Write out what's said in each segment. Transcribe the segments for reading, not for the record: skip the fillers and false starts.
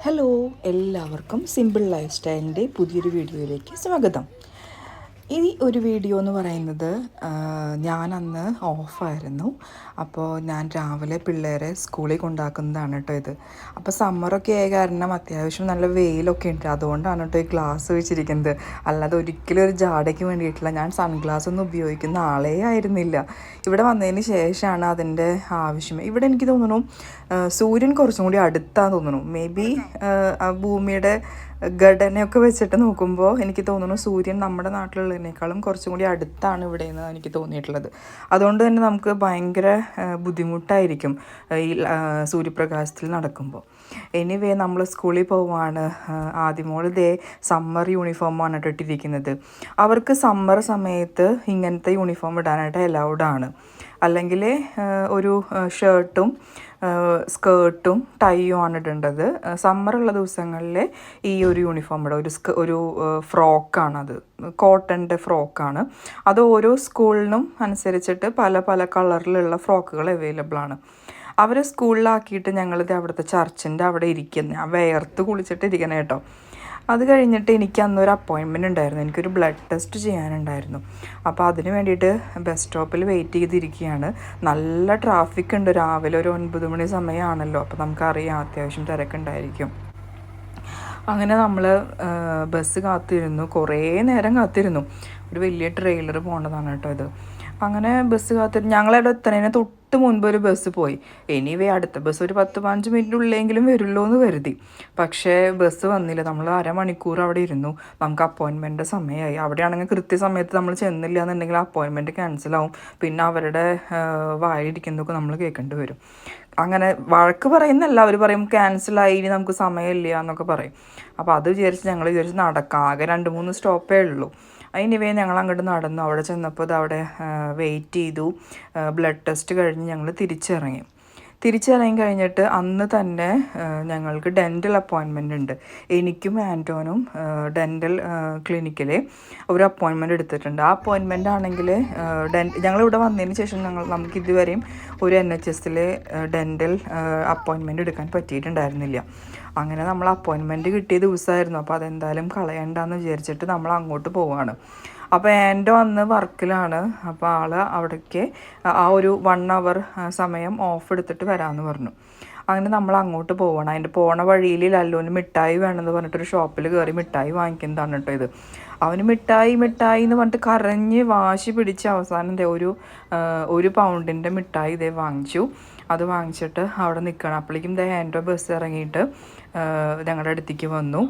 Hello, എല്ലാവർക്കും simple life സ്റ്റൈലിൻ്റെ പുതിയൊരു വീഡിയോയിലേക്ക് സ്വാഗതം. ഈ ഒരു വീഡിയോ എന്ന് പറയുന്നത് ഞാൻ അന്ന് ഓഫായിരുന്നു. അപ്പോൾ ഞാൻ രാവിലെ പിള്ളേരെ സ്കൂളിൽ കൊണ്ടാക്കുന്നതാണ് കേട്ടോ ഇത്. അപ്പോൾ സമ്മറൊക്കെ ആയ കാരണം അത്യാവശ്യം നല്ല വെയിലൊക്കെ ഉണ്ട്, അതുകൊണ്ടാണ് കേട്ടോ ഈ ഗ്ലാസ് വെച്ചിരിക്കുന്നത്. അല്ലാതെ ഒരിക്കലും ഒരു ജാടയ്ക്ക് വേണ്ടിയിട്ടില്ല. ഞാൻ സൺഗ്ലാസ് ഒന്നും ഉപയോഗിക്കുന്ന ആളേ ആയിരുന്നില്ല. ഇവിടെ വന്നതിന് ശേഷമാണ് അതിൻ്റെ ആവശ്യം. ഇവിടെ എനിക്ക് തോന്നുന്നു സൂര്യൻ കുറച്ചും കൂടി അടുത്താന്ന് തോന്നുന്നു. മേ ബി ഭൂമിയുടെ ഘടനയൊക്കെ വെച്ചിട്ട് നോക്കുമ്പോൾ എനിക്ക് തോന്നുന്നു സൂര്യൻ നമ്മുടെ നാട്ടിലുള്ളതിനേക്കാളും കുറച്ചും കൂടി അടുത്താണ് ഇവിടെ നിന്ന് എനിക്ക് തോന്നിയിട്ടുള്ളത്. അതുകൊണ്ട് തന്നെ നമുക്ക് ഭയങ്കര ബുദ്ധിമുട്ടായിരിക്കും ഈ സൂര്യപ്രകാശത്തിൽ നടക്കുമ്പോൾ. എനിവേ നമ്മൾ സ്കൂളിൽ പോവാണ്. ആദ്യമോൾ ഇതേ സമ്മർ യൂണിഫോമാണ് ഇട്ടിരിക്കുന്നത്. അവർക്ക് സമ്മർ സമയത്ത് ഇങ്ങനത്തെ യൂണിഫോം ഇടാനായിട്ട് അലൗഡാണ്. അല്ലെങ്കിൽ ഒരു ഷർട്ടും സ്കേർട്ടും ടൈയും ആണ് ഇടേണ്ടത്. സമ്മറുള്ള ദിവസങ്ങളിൽ ഈ ഒരു യൂണിഫോം ഇടുക. ഒരു ഫ്രോക്കാണത്, കോട്ടൻ്റെ ഫ്രോക്കാണ്. അത് ഓരോ സ്കൂളിനും അനുസരിച്ചിട്ട് പല പല കളറിലുള്ള ഫ്രോക്കുകൾ അവൈലബിൾ ആണ്. അവരെ സ്കൂളിലാക്കിയിട്ട് ഞങ്ങളിത് അവിടുത്തെ ചർച്ചിൻ്റെ അവിടെ ഇരിക്കുന്നത്, ഞാൻ വേർത്ത് കുളിച്ചിട്ട് ഇരിക്കണേ കേട്ടോ. അത് കഴിഞ്ഞിട്ട് എനിക്ക് അന്നൊരു അപ്പോയിൻമെൻറ്റ് ഉണ്ടായിരുന്നു. എനിക്കൊരു ബ്ലഡ് ടെസ്റ്റ് ചെയ്യാനുണ്ടായിരുന്നു. അപ്പോൾ അതിന് വേണ്ടിയിട്ട് ബസ് സ്റ്റോപ്പിൽ വെയിറ്റ് ചെയ്തിരിക്കുകയാണ്. നല്ല ട്രാഫിക് ഉണ്ട്. രാവിലെ ഒരു 9 മണി സമയമാണല്ലോ, അപ്പോൾ നമുക്കറിയാം അത്യാവശ്യം തിരക്കുണ്ടായിരിക്കും. അങ്ങനെ നമ്മൾ ബസ് കാത്തിരുന്നു, കുറേ നേരം കാത്തിരുന്നു. ഒരു വലിയ ട്രെയിലർ പോകേണ്ടതാണ് കേട്ടോ ഇത്. അങ്ങനെ ബസ് കാത്തിരുന്നു. ഞങ്ങളവിടെ എത്തുന്നതിന് തൊട്ട് മുൻപ് ഒരു ബസ് പോയി. എനിവേ അടുത്ത ബസ് ഒരു 10-15 മിനിറ്റിനുള്ളിലെങ്കിലും വരുമല്ലോ എന്ന് കരുതി. പക്ഷേ ബസ് വന്നില്ല. നമ്മൾ അരമണിക്കൂർ അവിടെ ഇരുന്നു. നമുക്ക് അപ്പോയിൻമെൻറ്റ് സമയമായി. അവിടെയാണെങ്കിൽ കൃത്യസമയത്ത് നമ്മൾ ചെന്നില്ല എന്നുണ്ടെങ്കിൽ അപ്പോയിൻമെൻറ്റ് ക്യാൻസലാവും. പിന്നെ അവരുടെ വായിരിക്കുന്നതൊക്കെ നമ്മൾ കേൾക്കേണ്ടി വരും. അങ്ങനെ വഴക്ക് പറയുന്നല്ല, അവർ പറയും ക്യാൻസലായി, ഇനി നമുക്ക് സമയമില്ല എന്നൊക്കെ പറയും. അപ്പോൾ അത് ഞങ്ങൾ വിചാരിച്ച് നടക്കാം. ആകെ 2-3 സ്റ്റോപ്പേ ഉള്ളൂ. അതിനിവേ ഞങ്ങൾ അങ്ങോട്ട് നടന്നു. അവിടെ ചെന്നപ്പോൾ അവിടെ വെയിറ്റ് ചെയ്തു. ബ്ലഡ് ടെസ്റ്റ് കഴിഞ്ഞ് ഞങ്ങൾ തിരിച്ചിറങ്ങി കഴിഞ്ഞിട്ട് അന്ന് തന്നെ ഞങ്ങൾക്ക് ഡെൻ്റൽ അപ്പോയിൻമെൻ്റ് ഉണ്ട്. എനിക്കും ആൻറ്റോനും ഡെൻ്റൽ ക്ലിനിക്കിൽ ഒരു അപ്പോയിൻമെൻറ്റ് എടുത്തിട്ടുണ്ട്. ആ അപ്പോയിൻമെൻ്റ് ആണെങ്കിൽ ഞങ്ങളിവിടെ വന്നതിന് ശേഷം നമുക്ക് ഇതുവരെയും ഒരു NHSൽ ഡെൻ്റൽ അപ്പോയിൻമെൻറ്റ് എടുക്കാൻ പറ്റിയിട്ടുണ്ടായിരുന്നില്ല. അങ്ങനെ നമ്മൾ അപ്പോയിൻമെൻറ്റ് കിട്ടിയ ദിവസമായിരുന്നു. അപ്പോൾ അതെന്തായാലും കളയണ്ടെന്ന് വിചാരിച്ചിട്ട് നമ്മൾ അങ്ങോട്ട് പോവുകയാണ്. അപ്പോൾ ആൻറ്റോ അന്ന് വർക്കിലാണ്. അപ്പോൾ ആൾ അവിടേക്ക് ആ ഒരു 1 hour സമയം ഓഫ് എടുത്തിട്ട് വരാമെന്ന് പറഞ്ഞു. അങ്ങനെ നമ്മൾ അങ്ങോട്ട് പോകണം. അതിൻ്റെ പോണ വഴിയിൽ ലല്ലുവിന് മിഠായി വേണമെന്ന് പറഞ്ഞിട്ടൊരു ഷോപ്പിൽ കയറി മിഠായി വാങ്ങിക്കുന്നതാണ് കേട്ടോ ഇത്. അവന് മിഠായി എന്ന് പറഞ്ഞിട്ട് കരഞ്ഞ് വാശി പിടിച്ച് അവസാനം ഒരു പൗണ്ടിൻ്റെ മിഠായി ഇതേ വാങ്ങിച്ചു. അത് വാങ്ങിച്ചിട്ട് അവിടെ നിൽക്കണം. അപ്പോഴേക്കും ആൻറ്റോ ബസ് ഇറങ്ങിയിട്ട് ഞങ്ങളുടെ അടുത്തേക്ക് വന്നു.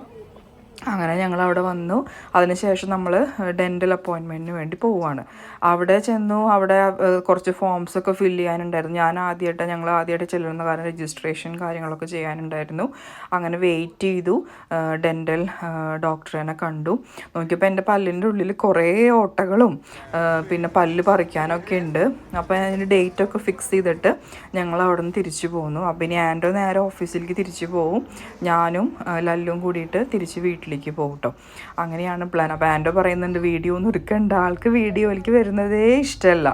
അങ്ങനെ ഞങ്ങൾ അവിടെ വന്നു. അതിനുശേഷം നമ്മൾ ഡെൻ്റൽ അപ്പോയിൻമെൻറ്റിന് വേണ്ടി പോവുകയാണ്. അവിടെ ചെന്നു. അവിടെ കുറച്ച് ഫോംസൊക്കെ ഫില്ല് ചെയ്യാനുണ്ടായിരുന്നു. ഞങ്ങൾ ആദ്യമായിട്ട് ചെല്ലുന്ന കാരണം രജിസ്ട്രേഷൻ കാര്യങ്ങളൊക്കെ ചെയ്യാനുണ്ടായിരുന്നു. അങ്ങനെ വെയിറ്റ് ചെയ്തു. ഡെൻ്റൽ ഡോക്ടറിനെ കണ്ടു. നോക്കിയപ്പോൾ എൻ്റെ പല്ലിൻ്റെ ഉള്ളിൽ കുറേ ഓട്ടകളും പിന്നെ പല്ല് പറിക്കാനൊക്കെ ഉണ്ട്. അപ്പോൾ അതിന് ഡേറ്റൊക്കെ ഫിക്സ് ചെയ്തിട്ട് ഞങ്ങൾ അവിടെ നിന്ന് തിരിച്ചു പോന്നു. അപ്പോൾ ഇനി ആൻറ്റോ നേരെ ഓഫീസിലേക്ക് തിരിച്ചു പോവും. ഞാനും ലല്ലും കൂടിയിട്ട് തിരിച്ച് വീട്ടിലേക്ക് പോകും കേട്ടോ. അങ്ങനെയാണ് പ്ലാൻ. അപ്പോൾ ആൻറ്റോ പറയുന്നുണ്ട് വീഡിയോ ഒന്നും എടുക്കണ്ട, ആൾക്ക് വീഡിയോയിലേക്ക് വരുന്നതേ ഇഷ്ടമല്ല.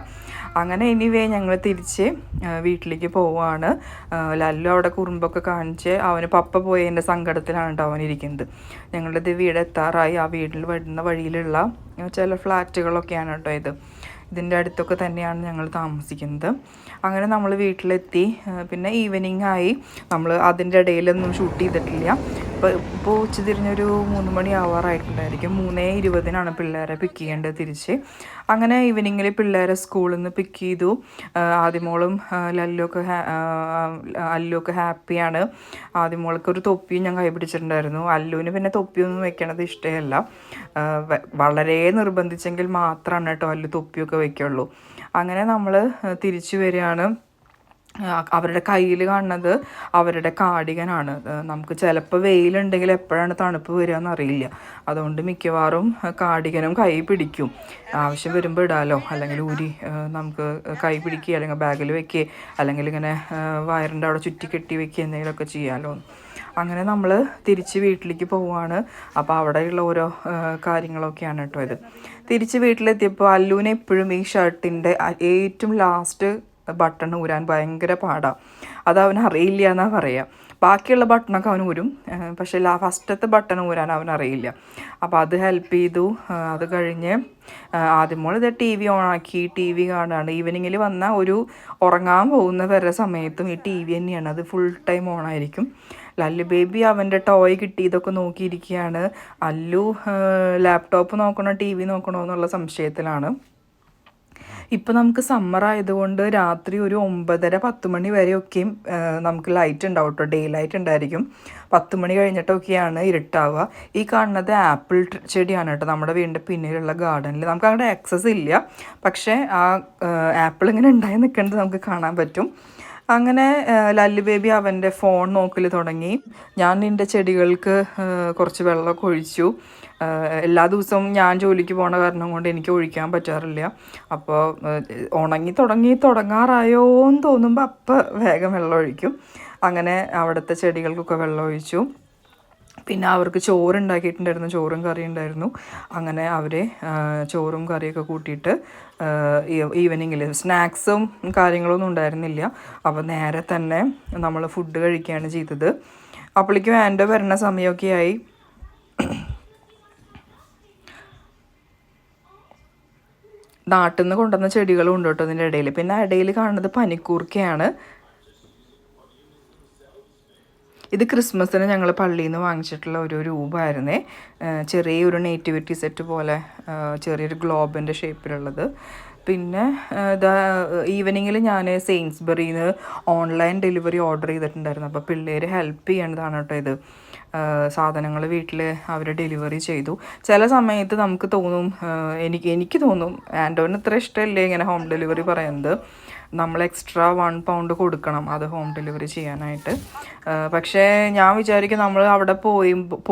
അങ്ങനെ എനിവേ ഞങ്ങൾ തിരിച്ച് വീട്ടിലേക്ക് പോവുകയാണ്. ലല്ലു അവിടെ കുറുമ്പൊക്കെ കാണിച്ച് അവന് പപ്പ പോയതിൻ്റെ സങ്കടത്തിലാണ് കേട്ടോ അവനിരിക്കുന്നത്. ഞങ്ങളുടെ വീട് എത്താറായി. ആ വീട്ടിൽ വരുന്ന വഴിയിലുള്ള ചില ഫ്ലാറ്റുകളൊക്കെയാണ് കേട്ടോ ഇത്. ഇതിൻ്റെ അടുത്തൊക്കെ തന്നെയാണ് ഞങ്ങൾ താമസിക്കുന്നത്. അങ്ങനെ നമ്മൾ വീട്ടിലെത്തി. പിന്നെ ഈവനിങ് ആയി. നമ്മൾ അതിൻ്റെ ഇടയിലൊന്നും ഷൂട്ട് ചെയ്തിട്ടില്ല. ഇപ്പോൾ ഉച്ചതിരിഞ്ഞൊരു 3 മണി ആവാറായിട്ടുണ്ടായിരിക്കും. 3:20 പിള്ളേരെ പിക്ക് ചെയ്യേണ്ടത് തിരിച്ച്. അങ്ങനെ ഈവനിങ്ങിൽ പിള്ളേരെ സ്കൂളിൽ നിന്ന് പിക്ക് ചെയ്തു. ആദ്യമോളും അല്ലുവൊക്കെ ഹാപ്പിയാണ്. ആദ്യമോൾക്ക് ഒരു തൊപ്പിയും ഞാൻ കൈ പിടിച്ചിട്ടുണ്ടായിരുന്നു. അല്ലുവിന് പിന്നെ തൊപ്പിയൊന്നും വെക്കണത് ഇഷ്ടമല്ല. വളരെ നിർബന്ധിച്ചെങ്കിൽ മാത്രമാണ് കേട്ടോ അല്ലു തൊപ്പിയൊക്കെ വയ്ക്കുള്ളൂ. അങ്ങനെ നമ്മൾ തിരിച്ചു വരികയാണ്. അവരുടെ കയ്യിൽ കാണുന്നത് അവരുടെ കാർഡിഗനാണ്. നമുക്ക് ചിലപ്പോൾ വെയിലുണ്ടെങ്കിൽ എപ്പോഴാണ് തണുപ്പ് വരിക എന്നറിയില്ല. അതുകൊണ്ട് മിക്കവാറും കാർഡിഗനും കൈ പിടിക്കും. ആവശ്യം വരുമ്പോൾ ഇടാമല്ലോ. അല്ലെങ്കിൽ നമുക്ക് കൈ പിടിക്കുക, അല്ലെങ്കിൽ ബാഗിൽ വെക്കുക, അല്ലെങ്കിൽ ഇങ്ങനെ വയറിൻ്റെ അവിടെ ചുറ്റി കെട്ടി വെക്കുക, എന്തെങ്കിലുമൊക്കെ ചെയ്യാമല്ലോ. അങ്ങനെ നമ്മൾ തിരിച്ച് വീട്ടിലേക്ക് പോവുകയാണ്. അപ്പോൾ അവിടെയുള്ള ഓരോ കാര്യങ്ങളൊക്കെയാണ് കേട്ടോ ഇത്. തിരിച്ച് വീട്ടിലെത്തിയപ്പോൾ അല്ലുവിനെ എപ്പോഴും ഈ ഷർട്ടിൻ്റെ ഏറ്റവും ലാസ്റ്റ് ബട്ടൺ ഊരാൻ ഭയങ്കര പാടാണ്. അത് അവന് അറിയില്ല എന്നാണ് പറയുക. ബാക്കിയുള്ള ബട്ടണൊക്കെ അവൻ ഊരും, പക്ഷേ ഫസ്റ്റത്തെ ബട്ടൺ ഊരാൻ അവനറിയില്ല. അപ്പോൾ അത് ഹെൽപ്പ് ചെയ്തു. അത് കഴിഞ്ഞ് ആദ്യമോൾ ഇത് ടി വി ഓണാക്കി ടി വി കാണുകയാണ്. ഈവനിങ്ങിൽ വന്ന ഒരു ഉറങ്ങാൻ പോകുന്ന വരെ സമയത്തും ഈ ടി വി തന്നെയാണ്, അത് ഫുൾ ടൈം ഓണായിരിക്കും. ലല്ലു ബേബി അവൻ്റെ ടോയ് കിട്ടി ഇതൊക്കെ നോക്കിയിരിക്കുകയാണ്. അല്ലു ലാപ്ടോപ്പ് നോക്കണോ ടി വി നോക്കണോ എന്നുള്ള സംശയത്തിലാണ്. ഇപ്പം നമുക്ക് സമ്മർ ആയതുകൊണ്ട് രാത്രി ഒരു 9:30-10 മണി വരെയൊക്കെയും നമുക്ക് ലൈറ്റ് ഉണ്ടാവും കേട്ടോ, ഡേ ലൈറ്റ് ഉണ്ടായിരിക്കും. 10 മണി കഴിഞ്ഞിട്ടൊക്കെയാണ് ഇരുട്ടാവുക. ഈ കാണുന്നത് ആപ്പിൾ ചെടിയാണ് കേട്ടോ, നമ്മുടെ വീടിൻ്റെ പിന്നിലുള്ള ഗാർഡനിൽ. നമുക്ക് അവിടെ ആക്സസ് ഇല്ല, പക്ഷേ ആ ആപ്പിൾ ഇങ്ങനെ ഉണ്ടായി നിൽക്കുന്നത് നമുക്ക് കാണാൻ പറ്റും. അങ്ങനെ ലല്ലു ബേബി അവൻ്റെ ഫോൺ നോക്കൽ തുടങ്ങി. ഞാൻ നിൻ്റെ ചെടികൾക്ക് കുറച്ച് വെള്ളമൊക്കെ ഒഴിച്ചു. എല്ലാ ദിവസവും ഞാൻ ജോലിക്ക് പോണ കാരണം കൊണ്ട് എനിക്ക് ഒഴിക്കാൻ പറ്റാറില്ല. അപ്പോൾ തുടങ്ങാറായോ എന്ന് തോന്നുമ്പോൾ അപ്പം വേഗം വെള്ളം ഒഴിക്കും. അങ്ങനെ അവിടുത്തെ ചെടികൾക്കൊക്കെ വെള്ളം ഒഴിച്ചു. പിന്നെ അവർക്ക് ചോറുണ്ടാക്കിയിട്ടുണ്ടായിരുന്നു, ചോറും കറിയും ഉണ്ടായിരുന്നു. അങ്ങനെ അവർ ചോറും കറിയൊക്കെ കൂട്ടിയിട്ട് ഈവനിങ്ങിൽ സ്നാക്സും കാര്യങ്ങളൊന്നും ഉണ്ടായിരുന്നില്ല. അപ്പോൾ നേരെ തന്നെ നമ്മൾ ഫുഡ് കഴിക്കുകയാണ് ചെയ്തത്. അപ്പോഴേക്കും ആൻഡോ വരുന്ന സമയമൊക്കെ ആയി. നാട്ടിൽ നിന്ന് കൊണ്ടുവന്ന ചെടികളും ഉണ്ട് കേട്ടോ ഇതിൻ്റെ ഇടയിൽ. പിന്നെ ഇടയിൽ കാണുന്നത് പനിക്കൂർക്കയാണ്. ഇത് ക്രിസ്മസിന് ഞങ്ങൾ പള്ളിയിൽ നിന്ന് വാങ്ങിച്ചിട്ടുള്ള ഒരു രൂപമായിരുന്നേ. ചെറിയൊരു നേറ്റിവിറ്റി സെറ്റ് പോലെ ചെറിയൊരു ഗ്ലോബിൻ്റെ ഷേപ്പിലുള്ളത്. പിന്നെ ഈവനിങ്ങിൽ ഞാൻ സെയിൻസ്ബറിയിൽ നിന്ന് ഓൺലൈൻ ഡെലിവറി ഓർഡർ ചെയ്തിട്ടുണ്ടായിരുന്നു. അപ്പോൾ പിള്ളേർ ഹെൽപ്പ് ചെയ്യേണ്ടതാണ് കേട്ടോ ഇത്. സാധനങ്ങൾ വീട്ടിൽ അവർ ഡെലിവറി ചെയ്തു. ചില സമയത്ത് നമുക്ക് തോന്നും, എനിക്ക് തോന്നും ആൻഡോന് ഇത്ര ഇഷ്ടമല്ലേ ഇങ്ങനെ ഹോം ഡെലിവറി പറയുന്നത്, നമ്മൾ എക്സ്ട്രാ 1 പൗണ്ട് കൊടുക്കണം അത് ഹോം ഡെലിവറി ചെയ്യാനായിട്ട്. പക്ഷേ ഞാൻ വിചാരിക്കും നമ്മൾ അവിടെ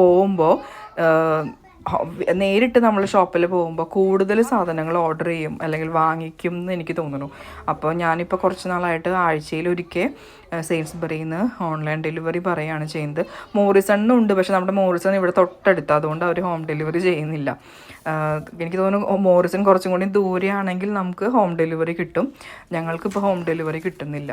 പോകുമ്പോൾ നേരിട്ട് നമ്മൾ ഷോപ്പിൽ പോകുമ്പോൾ കൂടുതൽ സാധനങ്ങൾ ഓർഡർ ചെയ്യും അല്ലെങ്കിൽ വാങ്ങിക്കും എന്ന് എനിക്ക് തോന്നുന്നു. അപ്പോൾ ഞാനിപ്പോൾ കുറച്ച് നാളായിട്ട് ആഴ്ചയിലൊരിക്കൽ സെയിൽസ്ബറിയിൽ നിന്ന് ഓൺലൈൻ ഡെലിവറി പറയുകയാണ് ചെയ്യുന്നത്. മോറിസണ്ണും ഉണ്ട്, പക്ഷേ നമ്മുടെ മോറിസൺ ഇവിടെ തൊട്ടടുത്ത്, അതുകൊണ്ട് അവർ ഹോം ഡെലിവറി ചെയ്യുന്നില്ല. എനിക്ക് തോന്നുന്നു മോറിസൺ കുറച്ചും കൂടി ദൂരെയാണെങ്കിൽ നമുക്ക് ഹോം ഡെലിവറി കിട്ടും. ഞങ്ങൾക്കിപ്പോൾ ഹോം ഡെലിവറി കിട്ടുന്നില്ല.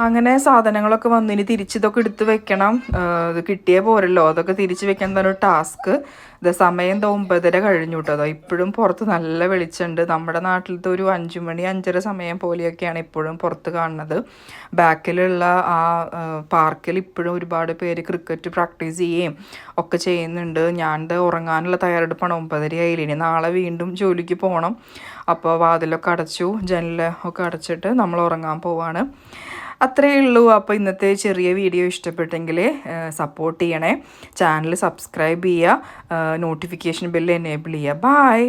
അങ്ങനെ സാധനങ്ങളൊക്കെ വന്നു. ഇനി തിരിച്ചിതൊക്കെ എടുത്ത് വെക്കണം. ഇത് കിട്ടിയേ പോരല്ലോ, അതൊക്കെ തിരിച്ച് വെക്കാൻ തന്നെ ഒരു ടാസ്ക്. ഇത് സമയം 9:30 കഴിഞ്ഞു കേട്ടോ. ഇപ്പോഴും പുറത്ത് നല്ല വെളിച്ചമുണ്ട്. നമ്മുടെ നാട്ടിലത്തെ ഒരു 5 മണി 5:30 സമയം പോലെയൊക്കെയാണ് ഇപ്പോഴും പുറത്ത് കാണുന്നത്. ബാക്കിലുള്ള ആ പാർക്കിൽ ഇപ്പോഴും ഒരുപാട് പേര് ക്രിക്കറ്റ് പ്രാക്ടീസ് ചെയ്യുകയും ഒക്കെ ചെയ്യുന്നുണ്ട്. ഞാനത് ഉറങ്ങാനുള്ള തയ്യാറെടുപ്പാണ്. 9:30 ആയില്ല. ഇനി നാളെ വീണ്ടും ജോലിക്ക് പോകണം. അപ്പോൾ വാതിലൊക്കെ അടച്ചു, ജനലൊക്കെ അടച്ചിട്ട് നമ്മൾ ഉറങ്ങാൻ പോവാണ്. അത്രയേ ഉള്ളൂ. അപ്പോൾ ഇന്നത്തെ ചെറിയ വീഡിയോ ഇഷ്ടപ്പെട്ടെങ്കിൽ സപ്പോർട്ട് ചെയ്യണേ. ചാനൽ സബ്സ്ക്രൈബ് ചെയ്യുക, നോട്ടിഫിക്കേഷൻ ബെല്ല് എനേബിൾ ചെയ്യുക. ബായ്.